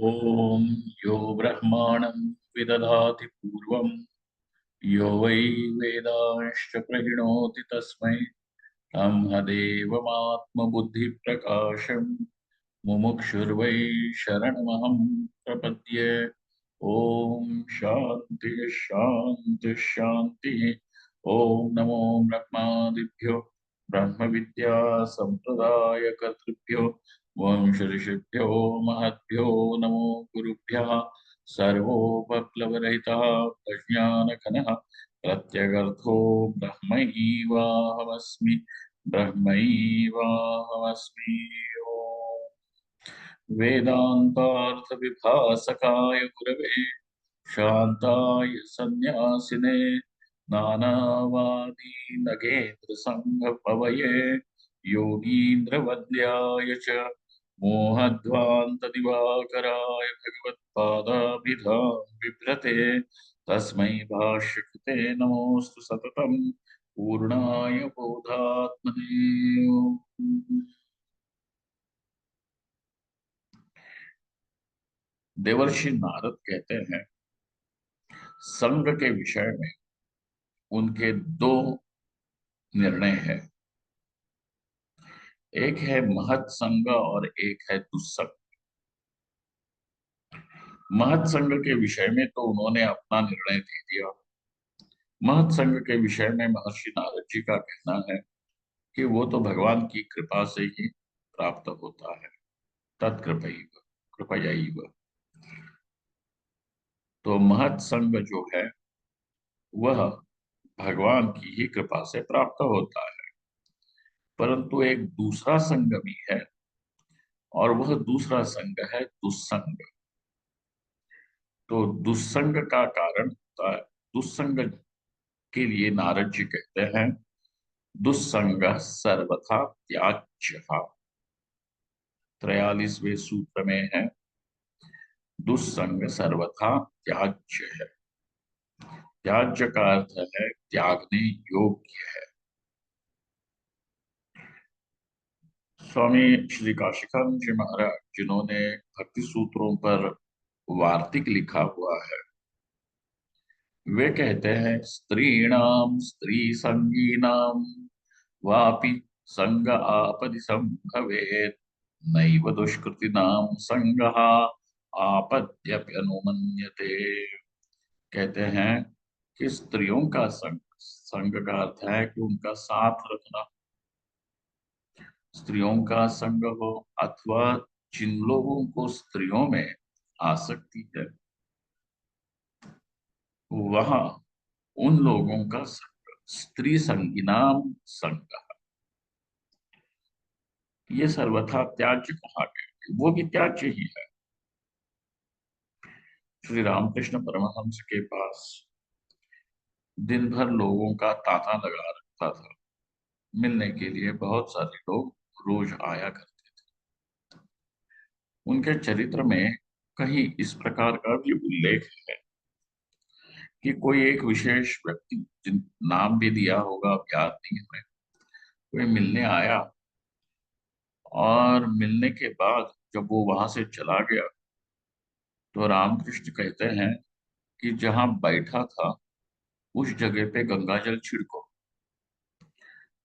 ओम यो ब्रह्माणं विदधाति पूर्वं यो वै वेदांश्च प्रहिणोति तस्मै ब्रह्मदेवमात्मबुद्धिप्रकाशम् मुमुक्षुर्वै शरणमहं प्रपद्ये। ओम शांति शांति शांति। ओम नमो ब्रह्मादिभ्यो ब्रह्म विद्या संप्रदाय कर्तृभ्यो वंश ऋषिभ्यो महद्भ्यो नमो गुरुभ्यः। सर्वोपप्लवरहितः प्रज्ञानघनः प्रत्यगर्थो ब्रह्मैवाहमस्मि ब्रह्मैवाहमस्मि। ओम वेदान्तार्थविभासकाय गुरवे शान्ताय सन्न्यासिने नानावादी नगेन्द्रसङ्घपवये योगीन्द्रवन्द्याय च मोहध्वान्तदिवाकराय भगवत्पादाभिधां बिभ्रते तस्मै भाष्यकृते नमोऽस्तु सततं पूर्णाय बोधात्मने। देवर्षि नारद कहते हैं संघ के विषय में उनके दो निर्णय है। एक है महत संघ और एक है दुस्संग। महत संघ के विषय में तो उन्होंने अपना निर्णय दे दिया। महत संघ के विषय में महर्षि नारद जी का कहना है कि वो तो भगवान की कृपा से ही प्राप्त होता है। तत्कृपैव कृपयैव। तो महत संघ जो है वह भगवान की ही कृपा से प्राप्त होता है। परंतु एक दूसरा संघ भी है और वह दूसरा संघ है दुस्संग। तो दुस्संग का कारण होता है, दुस्संग के लिए नारद जी कहते हैं दुस्संग सर्वथा त्याज्य। 43वें सूत्र में है दुस्संग सर्वथा त्याज्य है। त्याज्य का अर्थ है त्यागने योग्य है। स्वामी श्री काशिकानंद जी महाराज जिन्होंने भक्ति सूत्रों पर वार्तिक लिखा हुआ है, वे कहते हैं स्त्रीणाम स्त्री संगीनाम वापि संग आपदि संभवेत् नैव दुष्कृतिनाम संगः आपद्यप्यनुमन्यते। कहते हैं कि स्त्रियों का संग, संग का अर्थ है कि उनका साथ रखना। स्त्रियों का संग हो अथवा जिन लोगों को स्त्रियों में आसक्ति है वहां उन लोगों का संग स्त्री संगिनाम संग ये सर्वथा त्याज्य कहा गया। वो भी त्याज्य ही है। श्री रामकृष्ण परमहंस के पास दिन भर लोगों का तांता लगा रखता था। मिलने के लिए बहुत सारे लोग रोज आया करते थे। उनके चरित्र में कहीं इस प्रकार का भी उल्लेख है कि कोई एक विशेष व्यक्ति, जिन नाम भी दिया होगा अब याद नहीं है, कोई मिलने आया और मिलने के बाद जब वो वहां से चला गया तो रामकृष्ण कहते हैं कि जहां बैठा था उस जगह पे गंगा जल छिड़को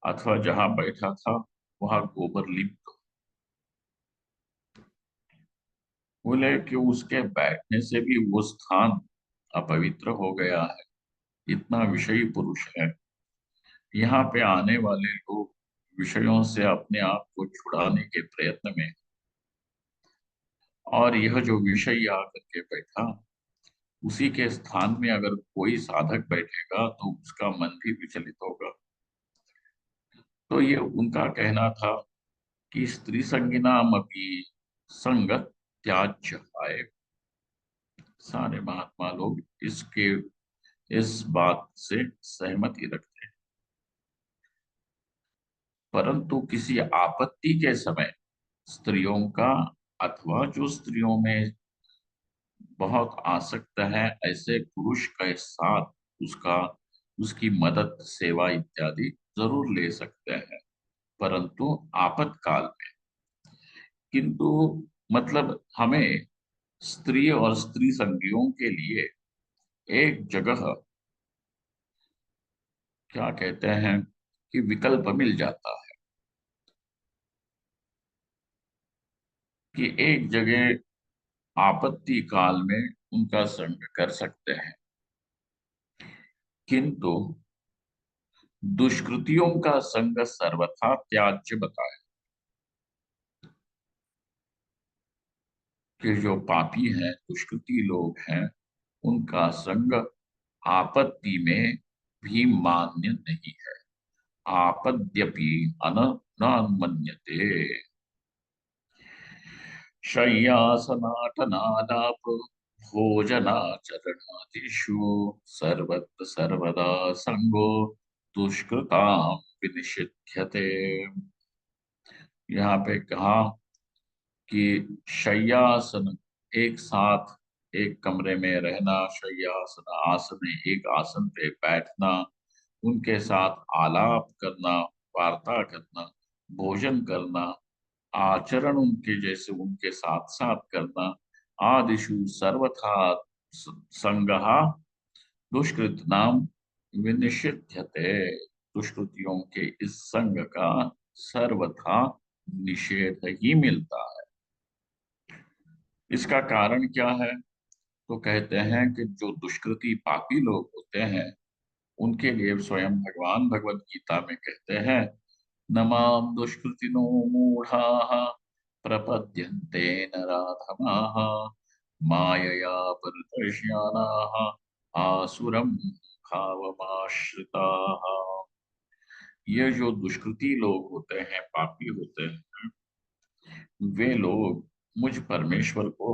अथवा जहां बैठा था वहां गोबर लीप दो। बोले कि उसके बैठने से भी वो स्थान अपवित्र हो गया है। इतना विषयी पुरुष है। यहाँ पे आने वाले लोग विषयों से अपने आप को छुड़ाने के प्रयत्न में, और यह जो विषय आकर के बैठा उसी के स्थान में अगर कोई साधक बैठेगा तो उसका मन भी विचलित होगा। तो ये उनका कहना था कि स्त्री संगिनाम अपनी संगत त्याज्य है। सारे महात्मा लोग इस बात से सहमति रखते हैं। परंतु किसी आपत्ति के समय स्त्रियों का अथवा जो स्त्रियों में बहुत आसक्त है ऐसे पुरुष के साथ उसका उसकी मदद सेवा इत्यादि जरूर ले सकते हैं, परंतु आपातकाल में। किंतु मतलब हमें स्त्री और स्त्री संगियों के लिए एक जगह क्या कहते हैं कि विकल्प मिल जाता है कि एक जगह आपत्ति काल में उनका संग कर सकते हैं, किंतु दुष्कृतियों का संग सर्वथा त्याज्य बताया कि जो पापी हैं, दुष्कृति लोग हैं, उनका संग आपत्ति में भी मान्य नहीं है। आपद्यपि अन न मन्यते। शय्यासनाटनालाप भोजनाचरणादिषु सर्वत्र सर्वदा संगो दुष्कृतां विनिषिध्यते। यहाँ पे कहा कि शय्यासन, एक साथ एक कमरे में रहना, शय्यासन आसन, एक आसन पे बैठना, उनके साथ आलाप करना, वार्ता करना, भोजन करना, आचरण उनके जैसे उनके साथ साथ करना, आदिषु सर्वथा संगहा दुष्कृत नाम विनिषिध्यते। दुष्कृतियों के इस संग का सर्वथा निषेध ही मिलता है। इसका कारण क्या है? तो कहते हैं कि जो दुष्कृति पापी लोग होते हैं, उनके लिए स्वयं भगवान भगवत गीता में कहते हैं, नमाम दुष्कृतिनो मूढ़ाः प्रपद्यन्ते नराधमाः मायया परितृष्यमाणाः आसुरं भावमाश्रिताः। ये जो दुष्कृति लोग होते हैं, पापी होते हैं, वे लोग मुझ परमेश्वर को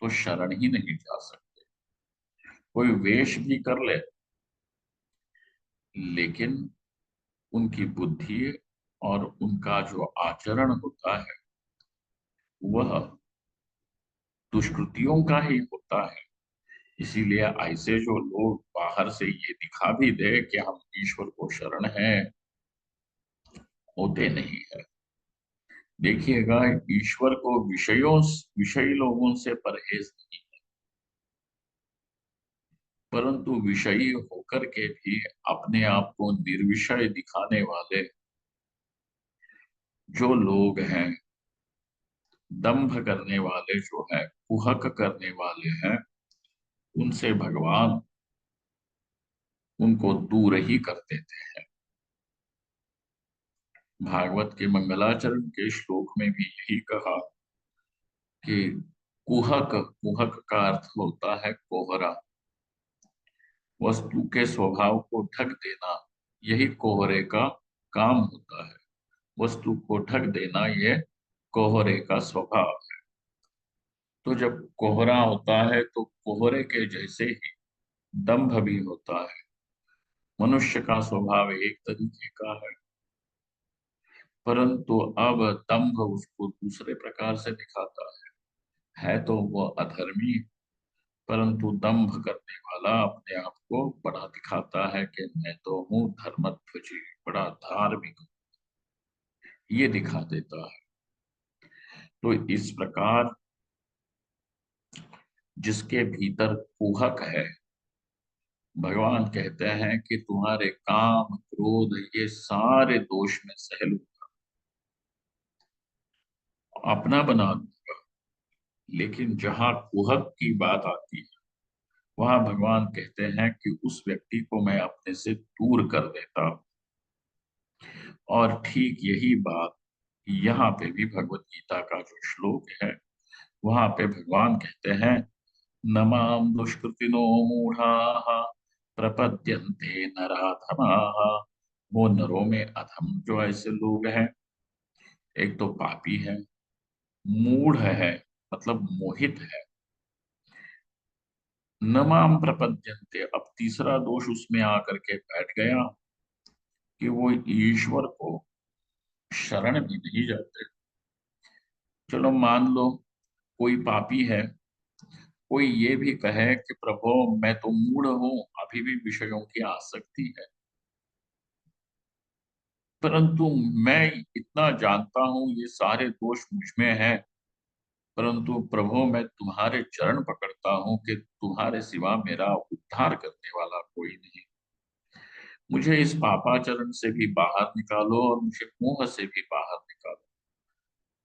तो शरण ही नहीं जा सकते। कोई वेश भी कर ले, लेकिन उनकी बुद्धि और उनका जो आचरण होता है वह दुष्कृतियों का ही होता है। इसीलिए ऐसे जो लोग बाहर से ये दिखा भी दे कि हम ईश्वर को शरण हैं, होते नहीं है। देखिएगा, ईश्वर को विषयी लोगों से परहेज नहीं, परंतु विषयी होकर के भी अपने आप को निर्विषय दिखाने वाले जो लोग हैं, दंभ करने वाले जो है, कुहक करने वाले हैं, उनसे भगवान उनको दूर ही कर देते हैं। भागवत के मंगलाचरण के श्लोक में भी यही कहा कि कुहक, कुहक का अर्थ होता है कोहरा। वस्तु के स्वभाव को ढक देना, यही कोहरे का काम होता है। वस्तु को ढक देना ये कोहरे का स्वभाव है। तो जब कोहरा होता है तो कोहरे के जैसे ही दंभ भी होता है। मनुष्य का स्वभाव एक तरीके का है, परंतु अब दंभ उसको दूसरे प्रकार से दिखाता है तो वह अधर्मी, परंतु दंभ करने वाला अपने आप को बड़ा दिखाता है कि मैं तो हूँ धर्मध्वजी, बड़ा धार्मिक, ये दिखा देता है। तो इस प्रकार जिसके भीतर कुहक है, भगवान कहते हैं कि तुम्हारे काम क्रोध ये सारे दोष में सह लूंगा, अपना बना दूंगा। लेकिन जहां कुहक की बात आती है, वहां भगवान कहते हैं कि उस व्यक्ति को मैं अपने से दूर कर देता हूं। और ठीक यही बात यहाँ पे भी भगवत गीता का जो श्लोक है, वहां पे भगवान कहते हैं, नमाम दुष्कृतिनो मूढ़ाः प्रपद्यन्ते नराधमाः। वो नरों में अधम जो ऐसे लोग हैं, एक तो पापी है, मूढ़ है, मतलब मोहित है। नमाम प्रपद्यन्ते, अब तीसरा दोष उसमें आकर के बैठ गया कि वो ईश्वर को शरण भी नहीं जाते। चलो मान लो कोई पापी है, कोई ये भी कहे कि प्रभु मैं तो मूढ़ हूं, अभी भी विषयों की आसक्ति है, परंतु मैं इतना जानता हूं ये सारे दोष मुझ में हैं, परंतु प्रभु मैं तुम्हारे चरण पकड़ता हूं कि तुम्हारे सिवा मेरा उद्धार करने वाला कोई नहीं। मुझे इस पापाचरण से भी बाहर निकालो और मुझे मोह से भी बाहर निकालो।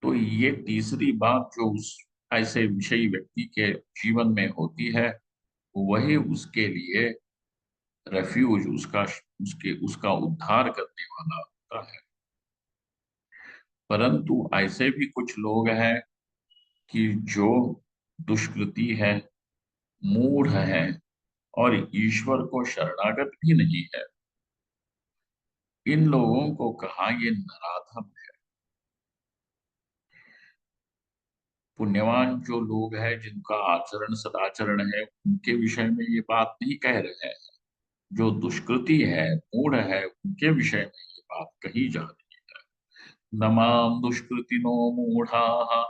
तो ये तीसरी बात जो उस ऐसे विषयी व्यक्ति के जीवन में होती है, वही उसके लिए रेफ्यूज, उसका उद्धार करने वाला होता है। परंतु ऐसे भी कुछ लोग हैं कि जो दुष्कृति है, मूढ़ है और ईश्वर को शरणागत भी नहीं है, इन लोगों को कहा ये नराधम है। पुण्यवान जो लोग हैं जिनका आचरण सदाचरण है, उनके विषय में ये बात नहीं कह रहे हैं। जो दुष्कृति है, मूढ़ है, उनके विषय में ये बात कही जा रही है। नमाम दुष्कृतिनो मूढ़ाः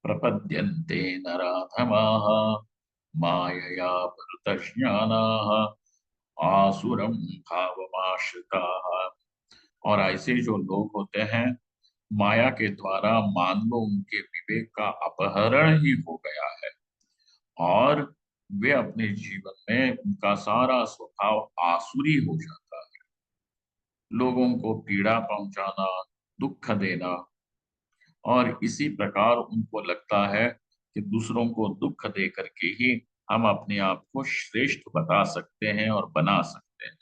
प्रपद्यन्ते नराधमाः मायया परतज्ञानाः आसुरं भावमाश्रिताः। और ऐसे जो लोग होते हैं, माया के द्वारा मान लो उनके विवेक का अपहरण ही हो गया है, और वे अपने जीवन में उनका सारा स्वभाव आसुरी हो जाता है। लोगों को पीड़ा पहुंचाना, दुख देना, और इसी प्रकार उनको लगता है कि दूसरों को दुख दे करके ही हम अपने आप को श्रेष्ठ बता सकते हैं और बना सकते हैं।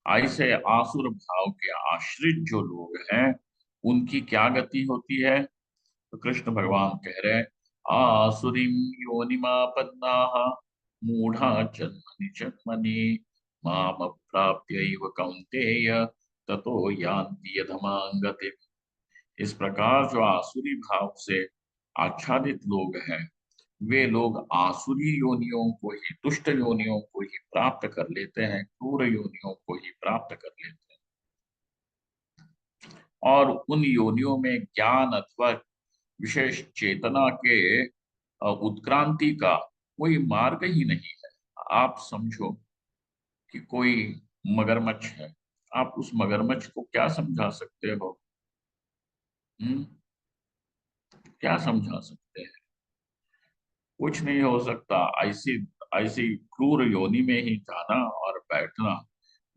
ऐसे आसुर भाव के आश्रित जो लोग हैं, उनकी क्या गति होती है? तो कृष्ण भगवान कह रहे हैं, आसुरीं योनिमापन्नाः मूढ़ा जन्मनि जन्मनि माम प्राप्यैव कौन्तेय ततो यान्ति अधमां गतिम्। इस प्रकार जो आसुरी भाव से आच्छादित लोग हैं, वे लोग आसुरी योनियों को ही, दुष्ट योनियों को ही प्राप्त कर लेते हैं, क्रूर योनियों को ही प्राप्त कर लेते हैं। और उन योनियों में ज्ञान अथवा विशेष चेतना के उत्क्रांति का कोई मार्ग ही नहीं है। आप समझो कि कोई मगरमच्छ है, आप उस मगरमच्छ को क्या समझा सकते हो? हम्म? क्या समझा सकते हैं? कुछ नहीं हो सकता। ऐसी ऐसी क्रूर योनि में ही जाना और बैठना,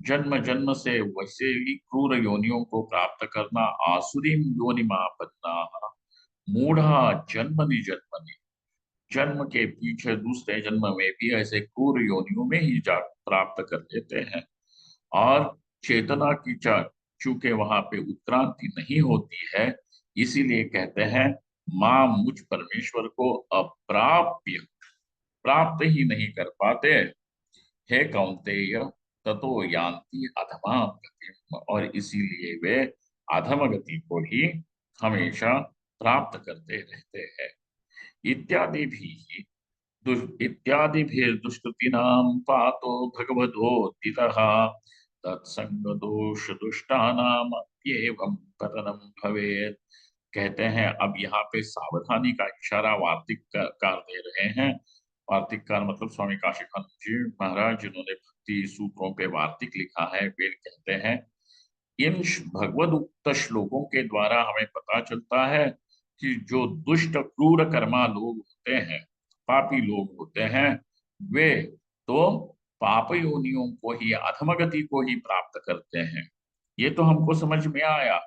जन्म जन्म से वैसे ही क्रूर योनियों को प्राप्त करना। आसुरी योनि मापन्ना मूढ़ा जन्मनि जन्मनि, जन्म के पीछे दूसरे जन्म में भी ऐसे क्रूर योनियों में ही जा प्राप्त कर लेते हैं। और चेतना की चूंकि वहां पे उत्क्रांति नहीं होती है, इसीलिए कहते हैं मां, मुझ परमेश्वर को अप्राप्य, प्राप्त ही नहीं कर पाते। हे कौन्तेय ततो यान्ति अधमा गतिम, और इसीलिए वे अधम गति को ही हमेशा प्राप्त करते रहते हैं। इत्यादि भी इत्यादि भी दुष्कृतीनां पातो भगवदोदितः तत्संग दोष दुष्टानाम एवं पतनम भवेत्। कहते हैं अब यहाँ पे सावधानी का इशारा वार्तिककार दे रहे हैं। वार्तिककार मतलब स्वामी काशीकांत जी महाराज, जिन्होंने भक्ति सूत्रों पे वार्तिक लिखा है। वे कहते हैं इन भगवद उक्त श्लोकों के द्वारा हमें पता चलता है कि जो दुष्ट क्रूर कर्मा लोग होते हैं, पापी लोग होते हैं, वे तो पाप योनियों को ही, अधमगति को ही प्राप्त करते हैं। ये तो हमको समझ में आया।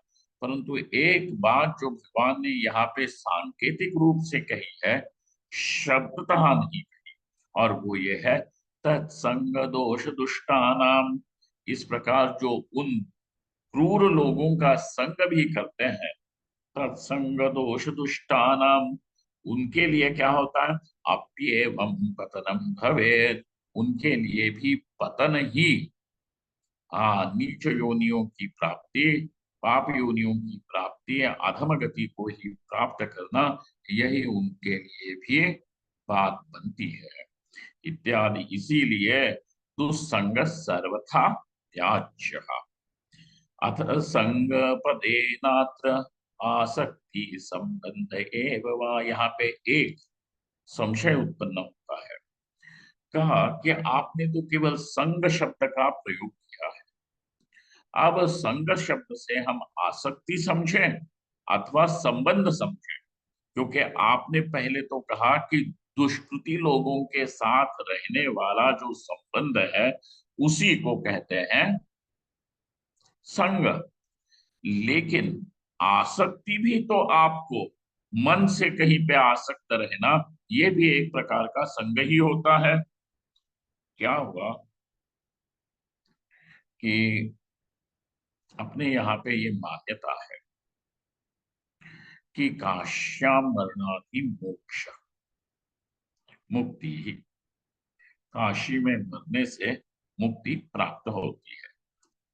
परंतु एक बात जो भगवान ने यहाँ पे सांकेतिक रूप से कही है, शब्दतः नहीं कही, और वो ये है तत्संग दोष दुष्टानाम। इस प्रकार जो उन क्रूर लोगों का संग भी करते हैं, तत्संग दोष दुष्टानाम, उनके लिए क्या होता है? अप्येवं पतनम भवेत्, उनके लिए भी पतन ही, नीच योनियों की प्राप्ति, पाप योनियों की प्राप्ति, अधम गति को ही प्राप्त करना, यही उनके लिए भी बात बनती है। इत्यादि, इसीलिए दुस्संग सर्वथा त्याज्य। अथ संग पदे नात्र आसक्ति संबंध एव वा। यहाँ पे एक संशय उत्पन्न होता है। कहा कि आपने तो केवल संग शब्द का प्रयोग किया है। अब संग शब्द से हम आसक्ति समझें अथवा संबंध समझें, क्योंकि आपने पहले तो कहा कि दुष्कृति लोगों के साथ रहने वाला जो संबंध है उसी को कहते हैं संग। लेकिन आसक्ति भी तो आपको मन से कहीं पे आसक्त रहना, ये भी एक प्रकार का संग ही होता है। क्या हुआ कि अपने यहाँ पे ये मान्यता है कि काश्याम मरणाधि मोक्ष, मुक्ति ही, काशी में मरने से मुक्ति प्राप्त होती है।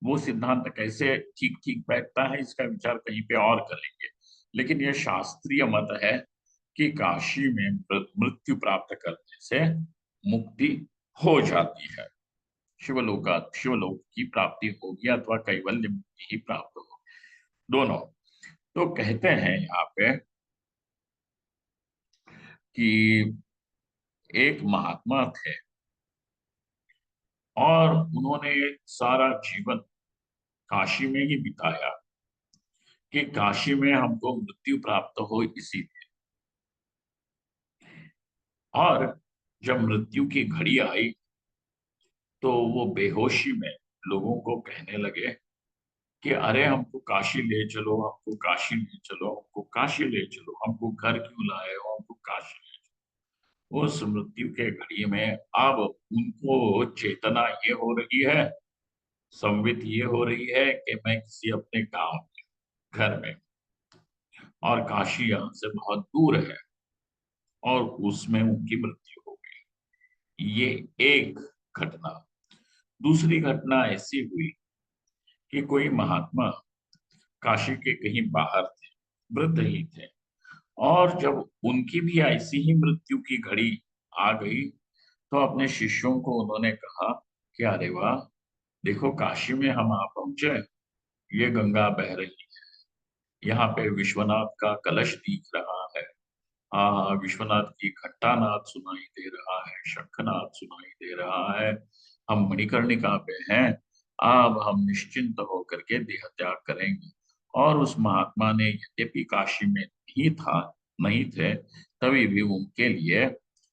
वो सिद्धांत कैसे ठीक ठीक बैठता है इसका विचार कहीं पे और करेंगे, लेकिन यह शास्त्रीय मत है कि काशी में मृत्यु प्राप्त करने से मुक्ति हो जाती है, शिवलोक की प्राप्ति होगी अथवा कैवल्य मुक्ति ही प्राप्त होगी, दोनों। तो कहते हैं यहाँ पे कि एक महात्मा थे और उन्होंने सारा जीवन काशी में ही बिताया कि काशी में हमको मृत्यु प्राप्त हो इसीलिए। और जब मृत्यु की घड़ी आई तो वो बेहोशी में लोगों को कहने लगे कि अरे हमको काशी ले चलो, हमको काशी ले चलो, हमको काशी ले चलो, हमको घर क्यों लाए हो, हमको काशी ले चलो। उस मृत्यु के घड़ी में अब उनको चेतना ये हो रही है, संवित ये हो रही है कि मैं किसी अपने गांव में, घर में, और काशी यहाँ से बहुत दूर है, और उसमें उनकी मृत्यु हो गई। ये एक घटना। दूसरी घटना ऐसी हुई कि कोई महात्मा काशी के कहीं बाहर थे, वृद्ध ही थे, और जब उनकी भी ऐसी ही मृत्यु की घड़ी आ गई तो अपने शिष्यों को उन्होंने कहा कि अरे वाह, देखो काशी में हम आ पहुंचे, ये गंगा बह रही है, यहाँ पे विश्वनाथ का कलश दिख रहा है, हाँ विश्वनाथ की घंटानाद सुनाई दे रहा है, शंखनाद सुनाई दे रहा है, हम मणिकर्णिका पे हैं, अब हम निश्चिंत होकर के देह त्याग करेंगे। और उस महात्मा ने यद्यपि काशी में नहीं थे, तभी भी उनके लिए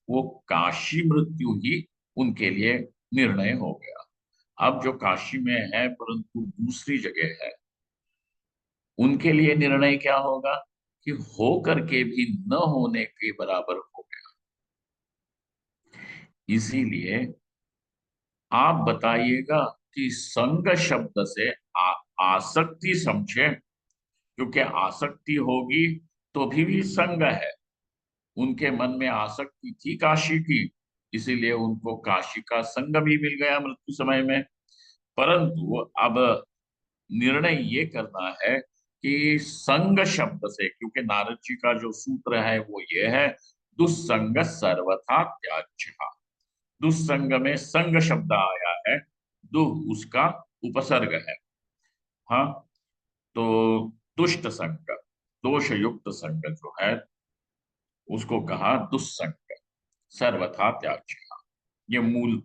वो काशी मृत्यु ही उनके लिए निर्णय हो गया। अब जो काशी में है परंतु दूसरी जगह है, उनके लिए निर्णय क्या होगा कि हो करके भी न होने के बराबर हो गया। इसीलिए आप बताइएगा कि संग शब्द से आसक्ति समझे, क्योंकि आसक्ति होगी तो भी संग है। उनके मन में आसक्ति थी काशी की, इसीलिए उनको काशी का संग भी मिल गया मृत्यु समय में। परंतु अब निर्णय ये करना है कि संग शब्द से, क्योंकि नारद जी का जो सूत्र है वो ये है, दुस्संग सर्वथा त्याज्य। दुस्संग में संग शब्द आया है, दुह उसका उपसर्ग है। हाँ, तो दुष्ट संग, दोष युक्त संग जो है उसको कहा दुस्संग, सर्वथा त्याज्य। ये मूल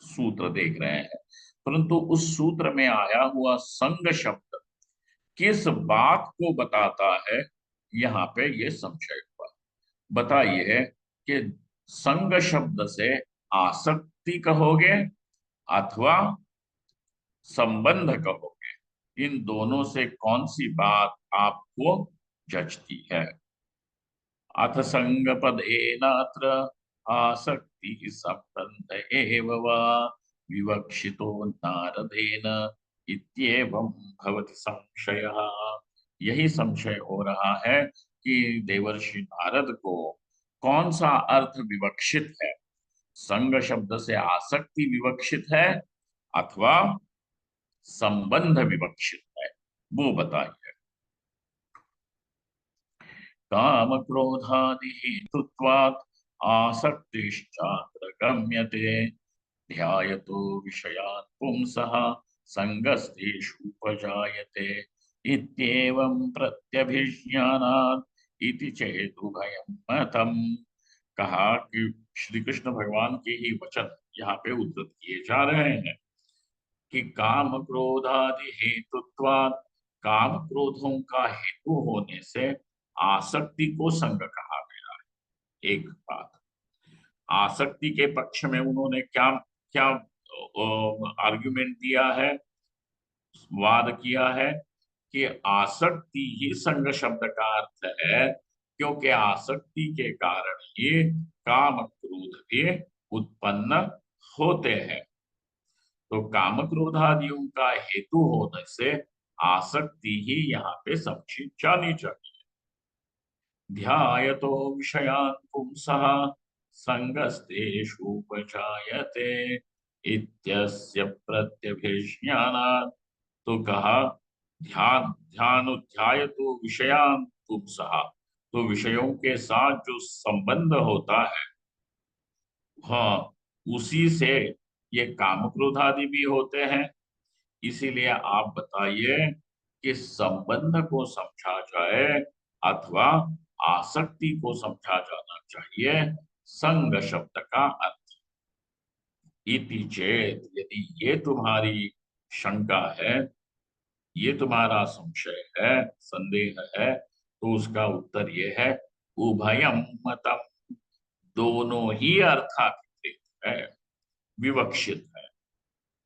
सूत्र देख रहे हैं। परंतु उस सूत्र में आया हुआ संग शब्द किस बात को बताता है, यहाँ पे ये संशय हुआ। बताइए कि संग शब्द से आसक्ति कहोगे अथवा संबंध कहोगे, इन दोनों से कौन सी बात आपको जचती है? अथ संग पदेनात्र आसक्ति संबंध एव वा विवक्षितो नारदेन इत्येवं भवति संशयः। यही संशय हो रहा है कि देवर्षि नारद को कौन सा अर्थ विवक्षित है, संग शब्द से आसक्ति विवक्षित है अथवा संबंध विवक्षित है, वो बताइए। काम क्रोधादि हेतुत्वात् आसक्तिश्चात्र गम्यते ध्यायतो विषयान् पुंसः संगस्तेषुपजायते इत्येवं प्रत्यभिज्ञानात् इति चेदुभयं मतम्। कहा कि श्री कृष्ण भगवान के ही वचन यहाँ पे उद्धृत किए जा रहे हैं कि काम क्रोधादि हेतुत्वात्, काम क्रोधों का हेतु होने से आसक्ति को संग कहा गया है। एक बात, आसक्ति के पक्ष में उन्होंने क्या क्या आर्गुमेंट दिया है, वाद किया है कि आसक्ति ही संग शब्द का अर्थ है, क्योंकि आसक्ति के कारण ही काम क्रोध भी उत्पन्न होते हैं। तो काम क्रोध आदियों का हेतु होने से आसक्ति ही यहाँ पे समझी जानी चाहिए। ध्यायतो विषयान् पुंसः संगस्तेषुपजायते इत्यस्य प्रत्यभिज्ञानात्। तो कहा ध्यान ध्यान ध्यायतो विषयान् पुंसः, तो विषयों के साथ जो संबंध होता है, हाँ, उसी से ये काम क्रोध आदि भी होते हैं। इसीलिए आप बताइए कि संबंध को समझा जाए अथवा आसक्ति को समझा जाना चाहिए संग शब्द का अर्थ। इति चेत, यदि ये तुम्हारी शंका है, ये तुम्हारा संशय है, संदेह है, तो उसका उत्तर ये है उभयम मतम, दोनों ही अर्थाभिप्रेत है, विवक्षित है।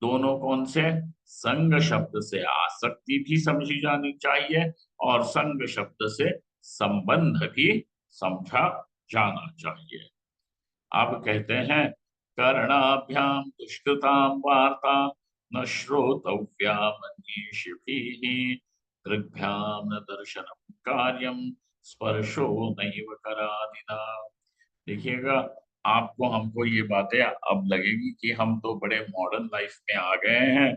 दोनों कौन से? संग शब्द से आसक्ति भी समझी जानी चाहिए और संग शब्द से संबंध भी समझा जाना चाहिए। अब कहते हैं कर्णाभ्याम दुष्कृताम वार्ता न श्रोतव्या मनीषिभिः, दृग्भ्याम न दर्शनम कार्यम स्पर्शो नैव करादिना। देखिएगा, आपको हमको ये बातें अब लगेगी कि हम तो बड़े मॉडर्न लाइफ में आ गए हैं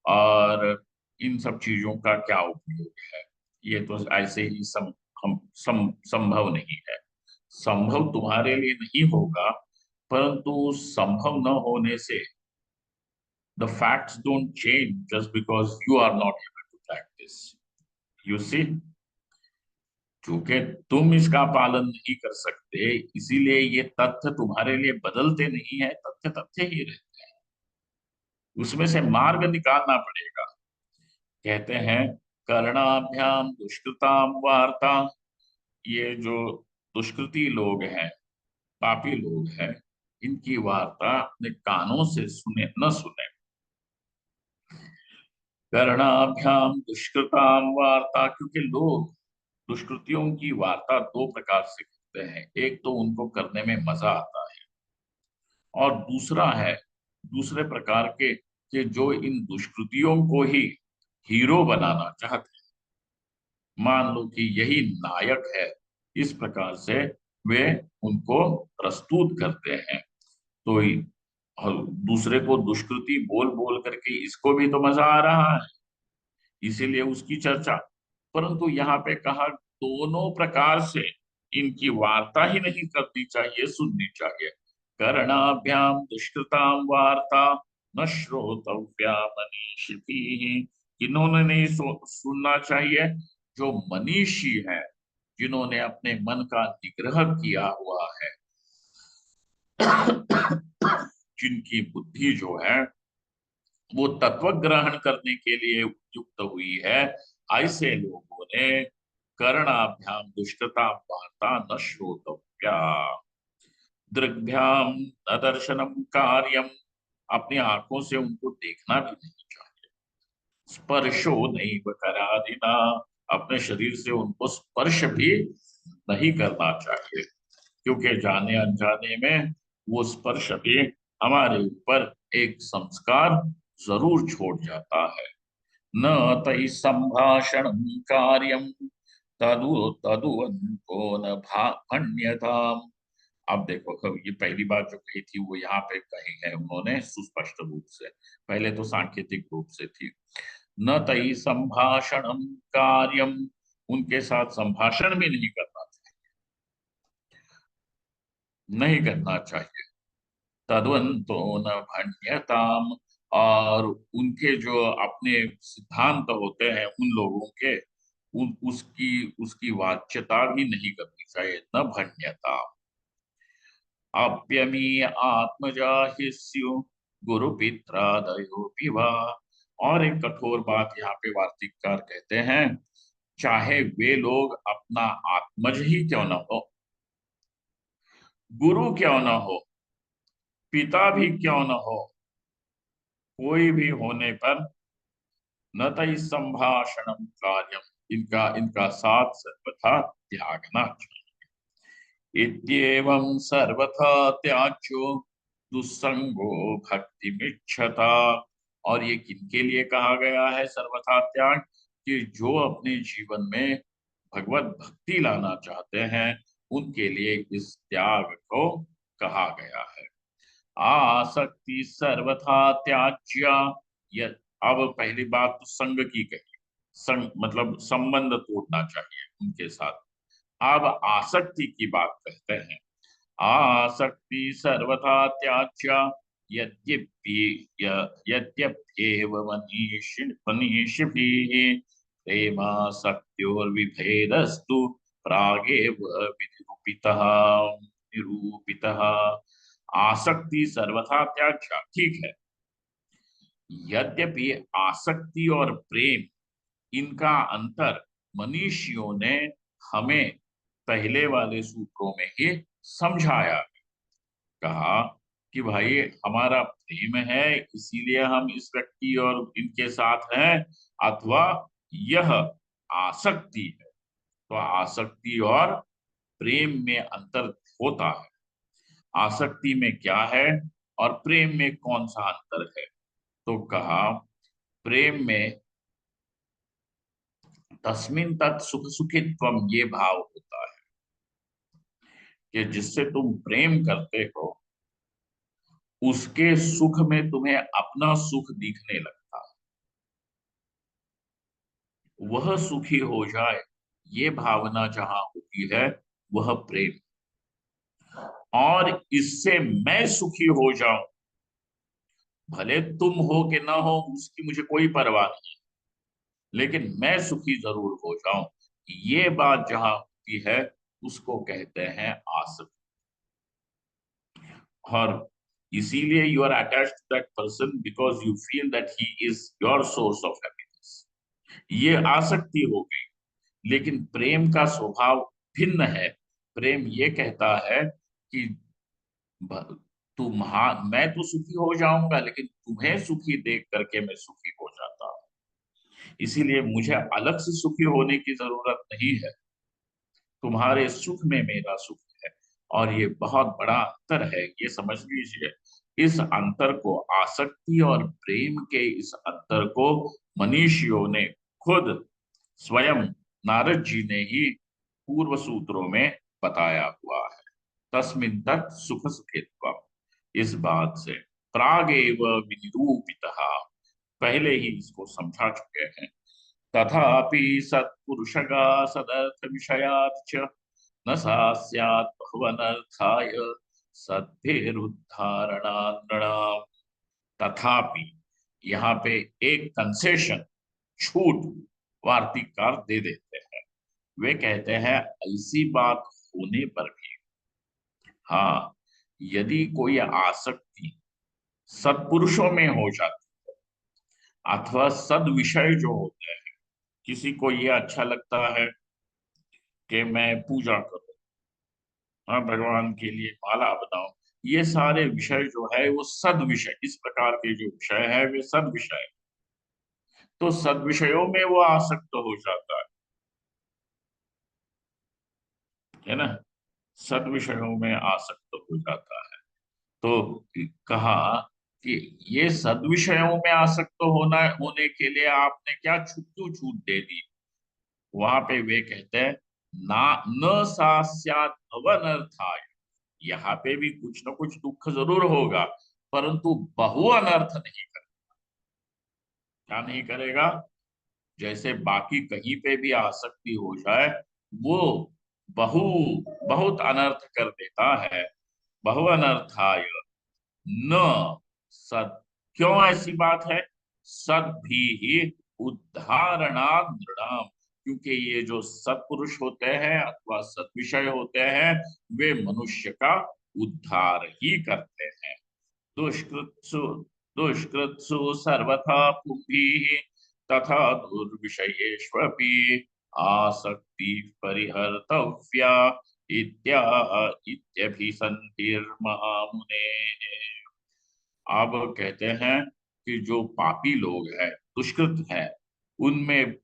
और इन सब चीजों का क्या उपयोग है, ये तो ऐसे ही संभव नहीं है। संभव तुम्हारे लिए नहीं होगा, परंतु संभव न होने से the facts don't change just because you are not able to practice. You see, क्योंकि तुम इसका पालन नहीं कर सकते, इसीलिए ये तथ्य तुम्हारे लिए बदलते नहीं है, तथ्य तथ्य ही रहते हैं, उसमें से मार्ग निकालना पड़ेगा। कहते हैं कर्णाभ्याम दुष्कृताम वार्ता, ये जो दुष्कृति लोग हैं, पापी लोग हैं, इनकी वार्ता अपने कानों से सुने न सुने। कर्णाभ्याम दुष्कृताम वार्ता, क्योंकि लोग दुष्कृतियों की वार्ता दो प्रकार से करते हैं। एक तो उनको करने में मजा आता है, और दूसरा है दूसरे प्रकार के कि जो इन दुष्कृतियों को ही हीरो बनाना चाहते हैं। मान लो कि यही नायक है, इस प्रकार से वे उनको प्रस्तुत करते हैं। तो दूसरे को दुष्कृति बोल बोल करके इसको भी तो मजा आ रहा है, इसीलिए उसकी चर्चा। परंतु यहाँ पे कहा दोनों प्रकार से इनकी वार्ता ही नहीं करनी चाहिए, सुननी चाहिए। कर्णाभ्याम दुष्कृताम वार्ता न श्रोतव्या मनीषिभिः, किन्होंने नहीं सुनना चाहिए? जो मनीषी है, जिन्होंने अपने मन का निग्रह किया हुआ है, जिनकी बुद्धि जो है वो तत्व ग्रहण करने के लिए उपयुक्त हुई है, ऐसे लोगों ने कर्णाभ्याम दुष्कृता वार्ता न श्रोतव्या, दृग्भ्याम न दर्शनम कार्यम, अपनी आंखों से उनको देखना भी नहीं चाहिए। स्पर्शो नहीं करादिना, अपने शरीर से उनको स्पर्श भी नहीं करना चाहिए, क्योंकि जाने अनजाने में वो स्पर्श भी हमारे ऊपर एक संस्कार जरूर छोड़ जाता है। न तई संभाषण कार्यम तदु तदुवंतो न भण्यताम। अब देखो, ये पहली बात जो कही थी वो यहाँ पे कही है उन्होंने सुस्पष्ट रूप से, पहले तो सांकेतिक रूप से थी। न तई संभाषणम कार्यम, उनके साथ संभाषण भी नहीं करना नहीं करना चाहिए। तद्वंतो न भण्यताम, और उनके जो अपने सिद्धांत होते हैं उन लोगों के, उसकी उसकी वाच्यता भी नहीं करनी चाहिए। न भण्यता अप्यमी आत्मजा हि स्यु गुरु पित्रादयो विवा। और एक कठोर बात यहाँ पे वार्तिककार कहते हैं चाहे वे लोग अपना आत्मज ही क्यों न हो, गुरु क्यों न हो, पिता भी क्यों न हो, कोई भी होने पर न तई संभाषणम कार्यम, इनका इनका साथ सर्वथा त्यागना चाहिए। इत्येवं सर्वथा त्याज्यो दुस्संगो भक्तिमिच्छता। और ये किनके लिए कहा गया है सर्वथा त्याग? कि जो अपने जीवन में भगवत भक्ति लाना चाहते हैं, उनके लिए इस त्याग को कहा गया है। आसक्ति सर्वथा त्याज्या। यह अब पहली बात तो संग की कही, संग मतलब संबंध तोड़ना चाहिए उनके साथ। अब आसक्ति की बात कहते हैं। आसक्ति सर्वथा त्याज्या, यद्यपि यद्यप्येव मनीषिभिः प्रेमासक्त्योर्विभेदस्तु प्रागेव विनिरूपितः निरूपितः। आसक्ति सर्वथा त्याज्या, ठीक है। यद्यपि आसक्ति और प्रेम, इनका अंतर मनीषियों ने हमें पहले वाले सूत्रों में ही समझाया। कहा कि भाई हमारा प्रेम है इसीलिए हम इस व्यक्ति और इनके साथ हैं, अथवा यह आसक्ति है। तो आसक्ति और प्रेम में अंतर होता है। आसक्ति में क्या है और प्रेम में कौन सा अंतर है? तो कहा प्रेम में तस्मिन तत् सुख सुखित्वम, ये भाव होता है कि जिससे तुम प्रेम करते हो उसके सुख में तुम्हें अपना सुख दिखने लगता है, वह सुखी हो जाए, ये भावना जहां होती है वह प्रेम। और इससे मैं सुखी हो जाऊं, भले तुम हो कि ना हो उसकी मुझे कोई परवाह नहीं, लेकिन मैं सुखी जरूर हो जाऊं, ये बात जहां होती है उसको कहते हैं आसक्ति। और इसीलिए you are attached to that person because you feel that he is your source of happiness. ये आसक्ति हो गई। लेकिन प्रेम का स्वभाव भिन्न है। प्रेम ये कहता है कि मैं तो सुखी हो जाऊंगा, लेकिन तुम्हें सुखी देख करके मैं सुखी हो जाता हूँ, इसीलिए मुझे अलग से सुखी होने की जरूरत नहीं है, तुम्हारे सुख में मेरा सुख है। और ये बहुत बड़ा अंतर है, ये समझ लीजिए। इस अंतर को, आसक्ति और प्रेम के इस अंतर को मनीषियों ने खुद स्वयं नारद जी ने ही पूर्व सूत्रों में बताया हुआ है। तस्मिन तत् सुख सुखित्वम, इस बात से प्रागेव विनिरूपितः, पहले ही इसको समझा चुके हैं। तथापि सत्पुरुषगा सदर्थ विषयात् च न सा स्यात् भवनर्थाय सद्भिरुद्धारणात् नृणाम्। तथापि, यहाँ पे एक कंसेशन, छूट वार्तिककार दे देते हैं। वे कहते हैं ऐसी बात होने पर भी, हाँ, यदि कोई आसक्ति सत्पुरुषों में हो जाती अथवा सद विषय जो होते हैं, किसी को ये अच्छा लगता है कि मैं पूजा करूं, हाँ, भगवान के लिए माला बनाऊं, ये सारे विषय जो है वो सद विषय, इस प्रकार के जो विषय है वे सद विषय है। तो सद विषयों में वो आसक्त हो जाता है ना, सद विषयों में आसक्त हो जाता है। तो कहा कि ये सदविषयों में आसक्त होने के लिए आपने क्या छुट्टू छूट दे दी। वहां पे वे कहते हैं ना, न सा स्यात् भवनर्थाय, यहाँ पे भी कुछ न कुछ दुख जरूर होगा, परंतु बहु अनर्थ नहीं करेगा। क्या नहीं करेगा? जैसे बाकी कहीं पे भी आसक्ति हो जाए, वो बहु बहुत अनर्थ कर देता है। बहु अनर्थाय न सद, क्यों ऐसी बात है? सद भी ही उद्धारणात् नृणाम, क्योंकि ये जो सत्पुरुष होते हैं अथवा सद्विषय होते हैं, वे मनुष्य का उद्धार ही करते हैं। दुष्कृत्सु दुष्कृत्सु सर्वथा पुंभिः तथा दुर्विषयेष्वपि आसक्ति परिहर्तव्या इत्या इत्यभिसन्धिर्महामुने। अब कहते हैं कि जो पापी लोग हैं, दुष्कृत है, उनमें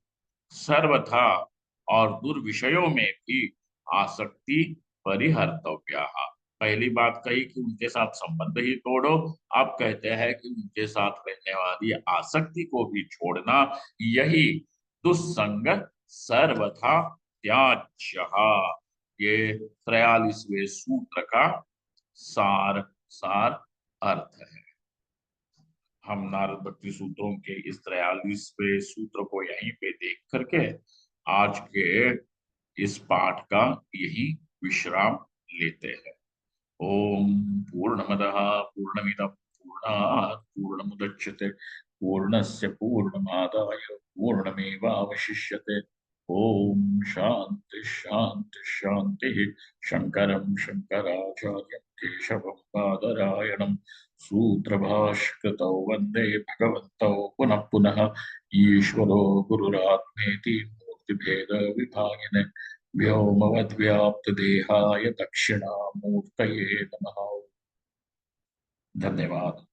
सर्वथा और दुर्विषयों में भी आसक्ति परिहर्तव्या। पहली बात कही कि उनके साथ संबंध ही तोड़ो। अब कहते हैं कि उनके साथ रहने वाली आसक्ति को भी छोड़ना, यही दुस्संग सर्वथा त्याज्य। ये 43वें सूत्र का सार सार अर्थ है। हम नारद भक्ति सूत्रों के इस 43वें सूत्र को यहीं पे देख करके आज के इस पाठ का यही विश्राम लेते हैं। ओम पूर्णमदः पूर्णमिदं पूर्णात् पूर्णमुदच्यते पूर्णस्य पूर्णमादाय पूर्णमेवावशिष्यते। ओम शांति शांति शांति। शंकरं शंकराचार्यं केशवं बादरायणं सूत्रभाष्य कृतौ वन्दे भगवन्तौ पुनः पुनः। ईश्वरो गुरुरात्मेति मूर्तिभेद विभागिने व्योमवद्व्याप्तदेहाय दक्षिणामूर्तये नमः। धन्यवाद।